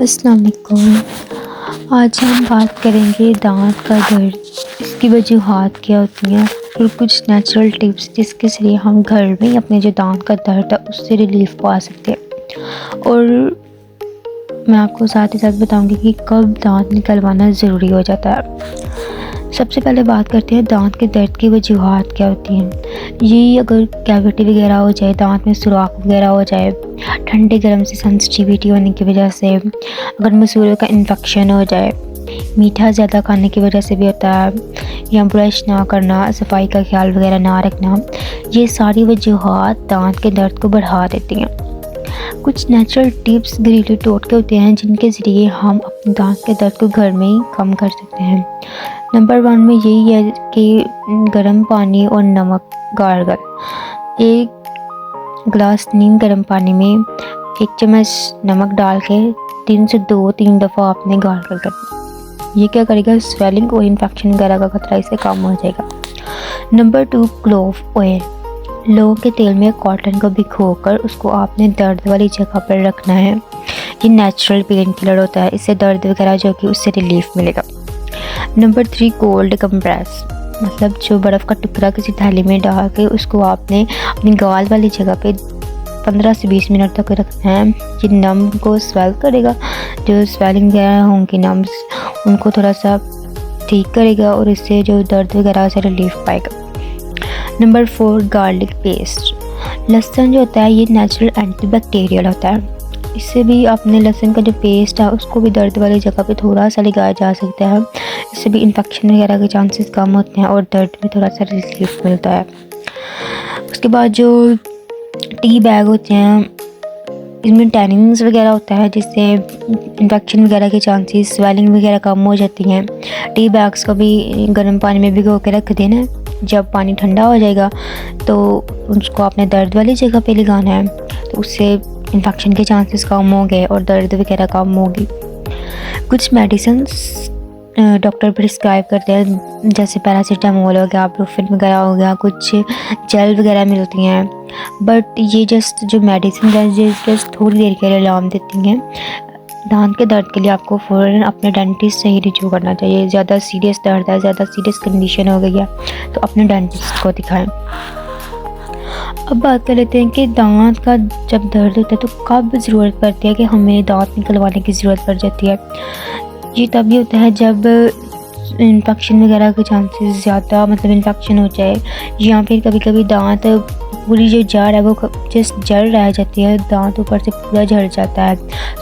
अस्सलाम वालेकुम। आज हम बात करेंगे दांत का दर्द, इसकी वजूहात क्या होती हैं और कुछ नेचुरल टिप्स जिसके ज़रिए हम घर में ही अपने जो दांत का दर्द है उससे रिलीफ पा सकते हैं। और मैं आपको साथ ही साथ बताऊंगी कि कब दांत निकलवाना ज़रूरी हो जाता है। सबसे पहले बात करते हैं दांत के दर्द की वजूहात क्या होती हैं। ये अगर कैविटी वगैरह हो जाए, दांत में सुराख वगैरह हो जाए, ठंडे गर्म से सेंसिटिविटी होने की वजह से, अगर मसूड़ों का इन्फेक्शन हो जाए, मीठा ज़्यादा खाने की वजह से भी होता है, या ब्रश ना करना, सफाई का ख्याल वगैरह ना रखना, ये सारी वजूहात दांत के दर्द को बढ़ा देती हैं। कुछ नेचुरल टिप्स, घरेलू टोटके होते हैं जिनके ज़रिए हम अपने दांत के दर्द को घर में ही कम कर सकते हैं। नंबर 1 में यही है कि गर्म पानी और नमक गार्गल। एक गिलास नीम गर्म पानी में 1 चम्मच नमक डाल के 3 से 2-3 दफ़ा आपने गार्गल करना। ये क्या करेगा, स्वेलिंग और इन्फेक्शन वगैरह का खतरा इससे कम हो जाएगा। Number 2, clove oil. लौंग के तेल में कॉटन को भिगोकर उसको आपने दर्द वाली जगह पर रखना है। ये नेचुरल पेन किलर होता है, इससे दर्द वगैरह जो कि उससे रिलीफ मिलेगा। Number 3, cold compress. मतलब जो बर्फ़ का टुकड़ा किसी थैली में डाल के उसको आपने अपनी गाल वाली जगह पे 15 से 20 मिनट तक रखना है। ये नम को स्वेल करेगा, जो स्वेलिंग वगैरह होंगी नम्स उनको थोड़ा सा ठीक करेगा और इससे जो दर्द वगैरह से रिलीफ पाएगा। Number 4, garlic paste. लहसुन जो होता है ये नेचुरल एंटीबैक्टीरियल होता है, इससे भी अपने लहसुन का जो पेस्ट है उसको भी दर्द वाली जगह पे थोड़ा सा लगाया जा सकता है। इससे भी इन्फेक्शन वगैरह के चांसेस कम होते हैं और दर्द में थोड़ा सा रिलीफ मिलता है। उसके बाद जो टी बैग होते हैं इसमें टैनिंग्स वगैरह होता है जिससे इन्फेक्शन वगैरह के चांसेस, स्वेलिंग वगैरह कम हो जाती हैं। टी बैग्स को भी गर्म पानी में भिगो के रख देना है। जब पानी ठंडा हो जाएगा तो उसको आपने दर्द वाली जगह पे लगाना है, तो उससे इन्फेक्शन के चांसेस कम हो गए और दर्द वगैरह कम होगी। कुछ मेडिसिन्स डॉक्टर प्रिस्क्राइब करते हैं, जैसे पैरासीटामोल हो गया, ब्रूफिन वगैरह हो गया, कुछ जेल वगैरह मिलती हैं। बट ये जस्ट जो मेडिसिन है जस्ट थोड़ी देर के लिए आराम देती हैं। दांत के दर्द के लिए आपको फ़ौरन अपने डेंटिस्ट से ही रिव्यू करना चाहिए। ज़्यादा सीरियस दर्द है, ज़्यादा सीरियस कंडीशन हो गई है तो अपने डेंटिस्ट को दिखाएं। अब बात कर लेते हैं कि दांत का जब दर्द होता है तो कब ज़रूरत पड़ती है कि हमें दांत निकलवाने की ज़रूरत पड़ जाती है। ये तभी होता है जब इन्फेक्शन वगैरह के चांसेस ज़्यादा, मतलब इन्फेक्शन हो जाए, या फिर कभी कभी दांत पूरी जो जड़ है वो जस्ट जड़ रह जाती है, दांत ऊपर से पूरा झड़ जाता है,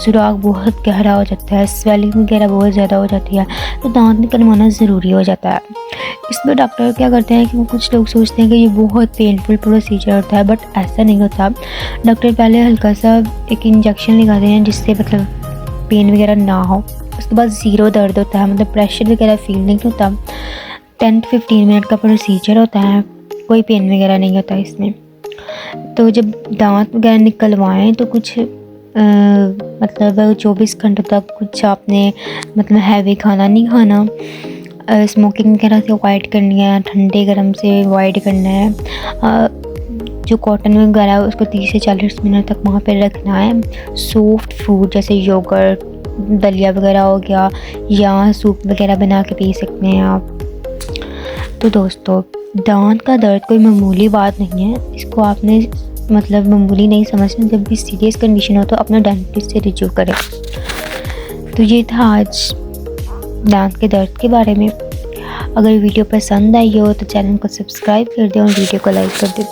सुराख बहुत गहरा हो जाता है, स्वेलिंग वगैरह बहुत ज़्यादा हो जाती है, तो दांत निकलवाना ज़रूरी हो जाता है। इसमें डॉक्टर क्या करते हैं कि वो कुछ लोग सोचते हैं कि ये बहुत पेनफुल प्रोसीजर होता है, बट ऐसा नहीं होता। डॉक्टर पहले हल्का सा एक इंजेक्शन लगाते हैं जिससे मतलब पेन वगैरह ना हो। उसके बाद ज़ीरो दर्द होता है, मतलब प्रेशर वगैरह फील नहीं होता। 10 से 15 मिनट का प्रोसीजर होता है, कोई पेन वगैरह नहीं होता इसमें। तो जब दांत वगैरह निकलवाएं तो कुछ मतलब 24 घंटों तक कुछ आपने मतलब हैवी खाना नहीं खाना, स्मोकिंग वगैरह से अवॉइड करनी है, ठंडे गर्म से अवॉइड करना है। जो कॉटन वगैरह है उसको 30 से 40 मिनट तक वहाँ पे रखना है। सॉफ्ट फूड जैसे योगर्ट, दलिया वगैरह हो गया, या सूप वगैरह बना के पी सकते हैं आप। तो दोस्तों, दांत का दर्द कोई मामूली बात नहीं है, इसको आपने मतलब मामूली नहीं समझना। जब भी सीरियस कंडीशन हो तो अपना डेंटिस्ट से रिव्यू करें। तो ये था आज दांत के दर्द के बारे में। अगर वीडियो पसंद आई हो तो चैनल को सब्सक्राइब कर दें और वीडियो को लाइक कर दें।